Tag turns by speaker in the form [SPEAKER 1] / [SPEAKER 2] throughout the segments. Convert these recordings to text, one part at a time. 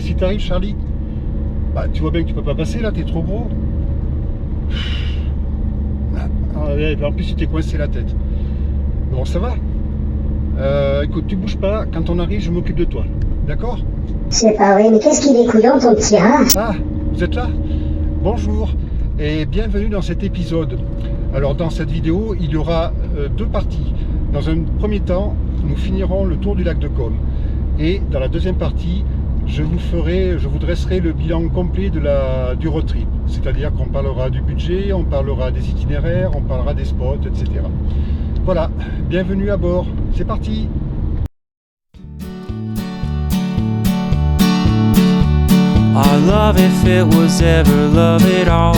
[SPEAKER 1] si t'arrives, Charlie? Bah, tu vois bien que tu peux pas passer là, t'es trop gros. En plus, tu t'es coincé la tête. Bon, ça va. Écoute, tu bouges pas. Quand on arrive, je m'occupe de toi. D'accord?
[SPEAKER 2] C'est pas vrai, mais qu'est-ce qu'il est couillon ton petit rat?
[SPEAKER 1] Ah, vous êtes là? Bonjour et bienvenue dans cet épisode. Alors, dans cette vidéo, il y aura deux parties. Dans un premier temps, nous finirons le tour du lac de Côme. Et dans la deuxième partie, je vous dresserai le bilan complet du road trip. C'est-à-dire qu'on parlera du budget, on parlera des itinéraires, on parlera des spots, etc. Voilà, bienvenue à bord. C'est parti!
[SPEAKER 3] Our love, if it was ever love at all,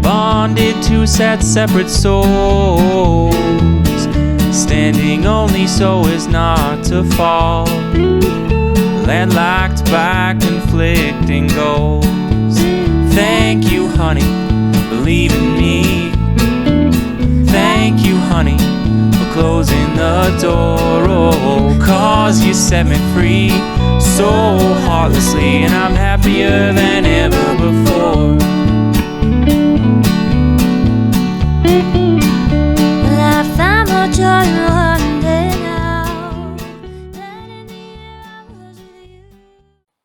[SPEAKER 3] bonded two sad separate souls, standing only so as not to fall, landlocked by conflicting goals. Thank you, honey, believe in me. Thank you, honey, for closing the door. Oh, 'cause you set me free so heartlessly, and I'm happier than ever before.
[SPEAKER 4] Well, I found my joy one day now.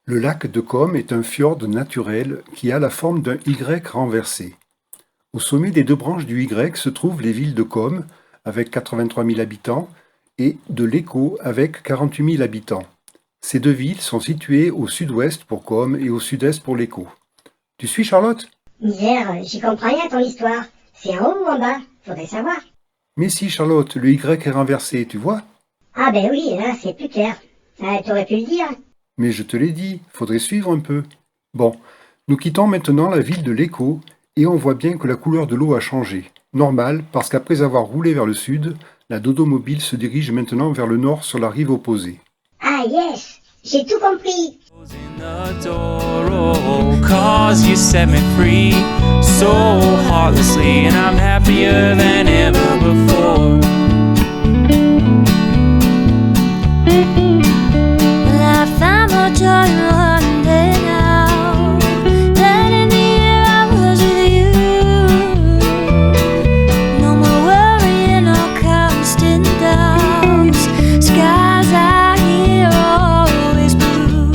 [SPEAKER 1] Le lac de Côme est un fjord naturel qui a la forme d'un Y renversé. Au sommet des deux branches du Y se trouvent les villes de Côme, avec 83 000 habitants, et de l'Écault, avec 48 000 habitants. Ces deux villes sont situées au sud-ouest pour Côme et au sud-est pour l'Écault. Tu suis, Charlotte?
[SPEAKER 2] Misère, j'y comprends rien ton histoire. C'est en haut ou en bas? Faudrait savoir.
[SPEAKER 1] Mais si, Charlotte, le Y est renversé, tu vois?
[SPEAKER 2] Ah ben oui, là c'est plus clair. T'aurais pu le dire.
[SPEAKER 1] Mais je te l'ai dit, faudrait suivre un peu. Bon, nous quittons maintenant la ville de l'Écault, et on voit bien que la couleur de l'eau a changé. Normal, parce qu'après avoir roulé vers le sud, la Dodo-mobile se dirige maintenant vers le nord sur la rive opposée.
[SPEAKER 2] Ah yes, j'ai tout compris.
[SPEAKER 3] Closing the door, oh, 'cause you set me free so heartlessly, and I'm happier than ever before.
[SPEAKER 4] Well, I found my joy one day now. Then in the year I was with you. No more worrying or constant doubts. Skies out here are always blue.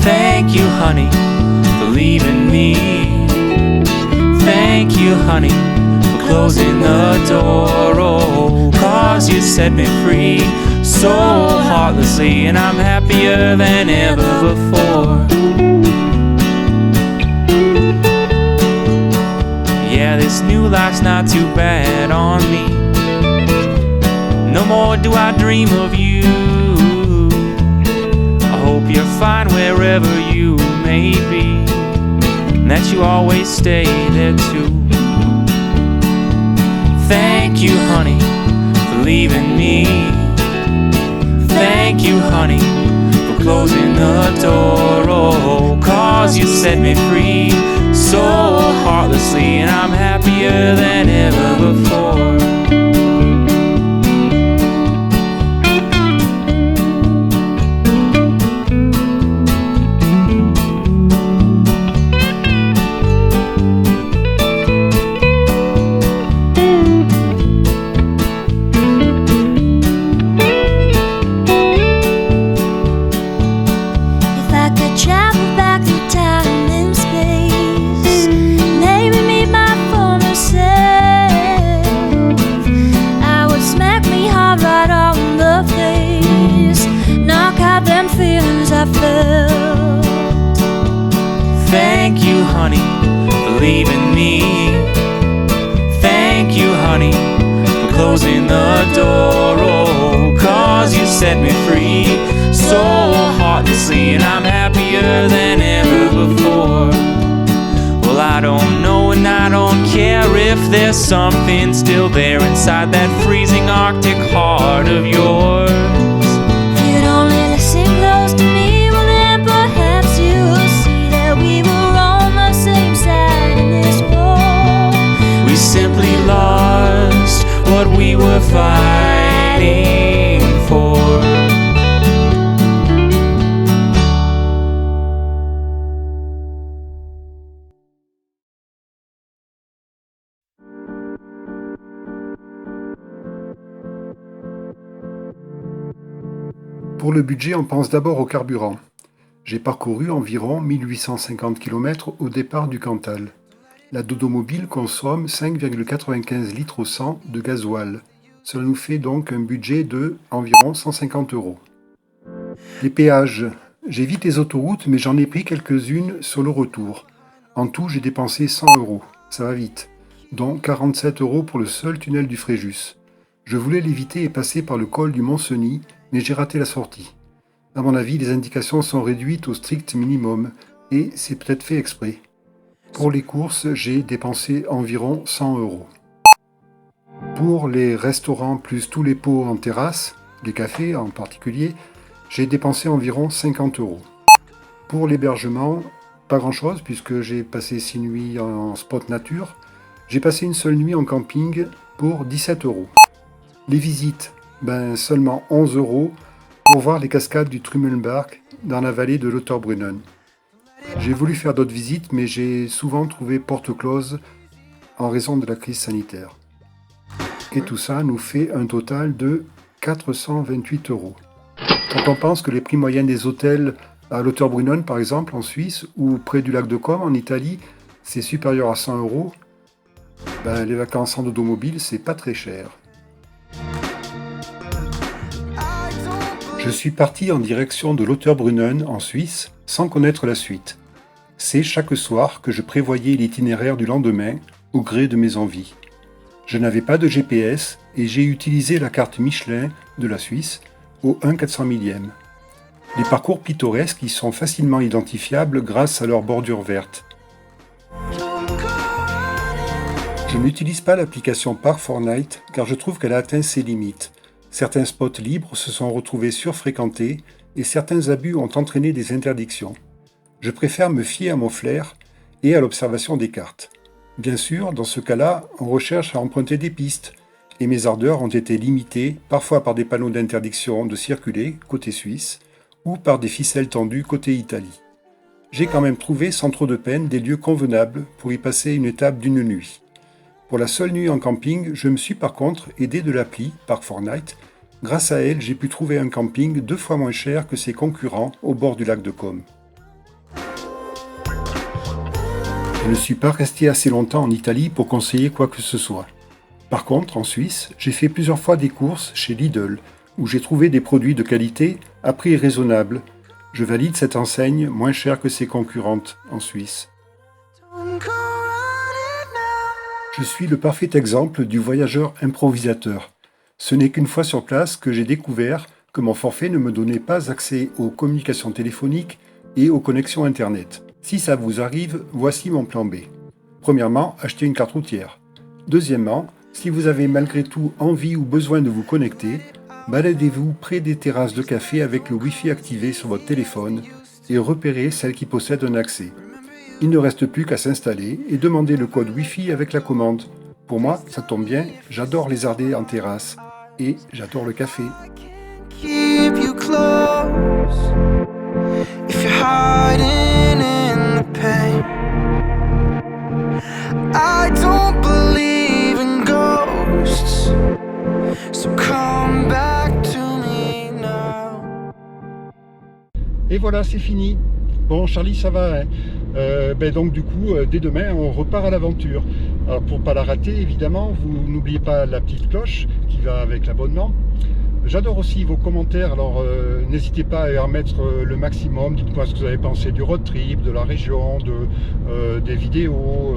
[SPEAKER 3] Thank you, honey, for leaving me. Thank you, honey, for closing the door. Oh, 'cause you set me free so heartlessly, and I'm happier than ever before. Yeah, this new life's not too bad on me. No more do I dream of you. I hope you're fine wherever you may be, and that you always stay there too. Thank you, honey, for leaving me. Thank you, honey, for closing the door. Oh, 'cause you set me free so heartlessly, and I'm happier than ever before.
[SPEAKER 4] If I could travel back through time and space, maybe meet my former self, I would smack me hard right on the face, knock out them feelings I felt.
[SPEAKER 3] Thank you, honey, for leaving me. Thank you, honey, for closing the door. Oh, 'cause you set me free so heartlessly, and I'm happier than ever before. Well, I don't know and I don't care if there's something still there inside that freezing Arctic heart of yours.
[SPEAKER 4] If you'd only listen close to me, well then perhaps you'll see that we were on the same side in this war.
[SPEAKER 3] We simply lost what we were fighting for.
[SPEAKER 1] Pour le budget, on pense d'abord au carburant. J'ai parcouru environ 1850 km au départ du Cantal. La Dodomobile consomme 5,95 litres au 100 de gasoil. Cela nous fait donc un budget de environ 150 €. Les péages. J'évite les autoroutes, mais j'en ai pris quelques-unes sur le retour. En tout, j'ai dépensé 100 €. Ça va vite. Dont 47 € pour le seul tunnel du Fréjus. Je voulais l'éviter et passer par le col du Mont-Cenis, mais j'ai raté la sortie. À mon avis, les indications sont réduites au strict minimum, et c'est peut-être fait exprès. Pour les courses, j'ai dépensé environ 100 €. Pour les restaurants plus tous les pots en terrasse, les cafés en particulier, j'ai dépensé environ 50 €. Pour l'hébergement, pas grand-chose puisque j'ai passé 6 nuits en spot nature. J'ai passé une seule nuit en camping pour 17 €. Les visites, seulement 11 € pour voir les cascades du Trümmelbach dans la vallée de Lauterbrunnen. J'ai voulu faire d'autres visites, mais j'ai souvent trouvé porte close en raison de la crise sanitaire. Et tout ça nous fait un total de 428 €. Quand on pense que les prix moyens des hôtels à Lauterbrunnen, par exemple, en Suisse, ou près du lac de Côme, en Italie, c'est supérieur à 100 €, les vacances en automobile, c'est pas très cher. Je suis parti en direction de Lauterbrunnen, en Suisse, sans connaître la suite. C'est chaque soir que je prévoyais l'itinéraire du lendemain, au gré de mes envies. Je n'avais pas de GPS et j'ai utilisé la carte Michelin de la Suisse au 1/400 millième. Les parcours pittoresques y sont facilement identifiables grâce à leur bordure verte. Je n'utilise pas l'application Park4Night car je trouve qu'elle a atteint ses limites. Certains spots libres se sont retrouvés surfréquentés et certains abus ont entraîné des interdictions. Je préfère me fier à mon flair et à l'observation des cartes. Bien sûr, dans ce cas-là, on recherche à emprunter des pistes, et mes ardeurs ont été limitées, parfois par des panneaux d'interdiction de circuler, côté suisse, ou par des ficelles tendues, côté Italie. J'ai quand même trouvé, sans trop de peine, des lieux convenables pour y passer une étape d'une nuit. Pour la seule nuit en camping, je me suis par contre aidé de l'appli Park4Night. Grâce à elle, j'ai pu trouver un camping 2 fois moins cher que ses concurrents au bord du lac de Côme. Je ne suis pas resté assez longtemps en Italie pour conseiller quoi que ce soit. Par contre, en Suisse, j'ai fait plusieurs fois des courses chez Lidl, où j'ai trouvé des produits de qualité à prix raisonnable. Je valide cette enseigne moins chère que ses concurrentes en Suisse. Je suis le parfait exemple du voyageur improvisateur. Ce n'est qu'une fois sur place que j'ai découvert que mon forfait ne me donnait pas accès aux communications téléphoniques et aux connexions Internet. Si ça vous arrive, voici mon plan B. Premièrement, achetez une carte routière. Deuxièmement, si vous avez malgré tout envie ou besoin de vous connecter, baladez-vous près des terrasses de café avec le Wi-Fi activé sur votre téléphone et repérez celles qui possèdent un accès. Il ne reste plus qu'à s'installer et demander le code Wi-Fi avec la commande. Pour moi, ça tombe bien, j'adore les ardés en terrasse et j'adore le café.
[SPEAKER 5] Keep you close if you're hiding in the pain. I don't believe in ghosts, so come back to me now.
[SPEAKER 1] Et voilà, c'est fini. Bon, Charlie, ça va, hein. Donc du coup, dès demain, on repart à l'aventure. Alors pour ne pas la rater, évidemment, vous n'oubliez pas la petite cloche qui va avec l'abonnement. J'adore aussi vos commentaires, alors n'hésitez pas à en mettre le maximum. Dites-moi ce que vous avez pensé du road trip, de la région, des vidéos,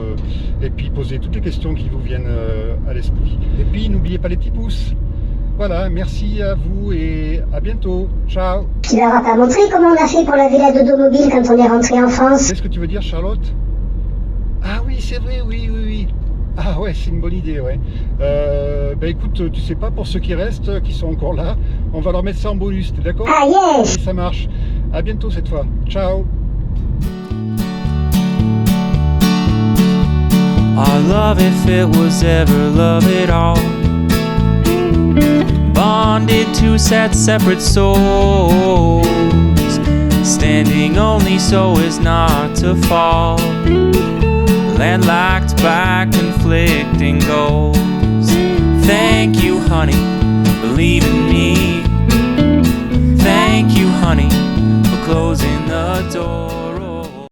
[SPEAKER 1] et puis posez toutes les questions qui vous viennent à l'esprit. Et puis n'oubliez pas les petits pouces. Voilà, merci à vous et à bientôt. Ciao.
[SPEAKER 2] Tu leur as pas montré comment on a fait pour laver la Dodomobile quand on est rentré en France?
[SPEAKER 1] Qu'est-ce que tu veux dire, Charlotte? Ah oui, c'est vrai, oui. Ah ouais, c'est une bonne idée, ouais. Écoute, tu sais pas, pour ceux qui restent, qui sont encore là, on va leur mettre ça en bonus, t'es d'accord?
[SPEAKER 2] Ah yes!
[SPEAKER 1] Oui, ça marche. À bientôt cette fois. Ciao.
[SPEAKER 3] Our love, if it was ever love at all, bonded two sad separate souls, standing only so as not to fall, landlocked by conflicting goals. Thank you, honey, believe in me.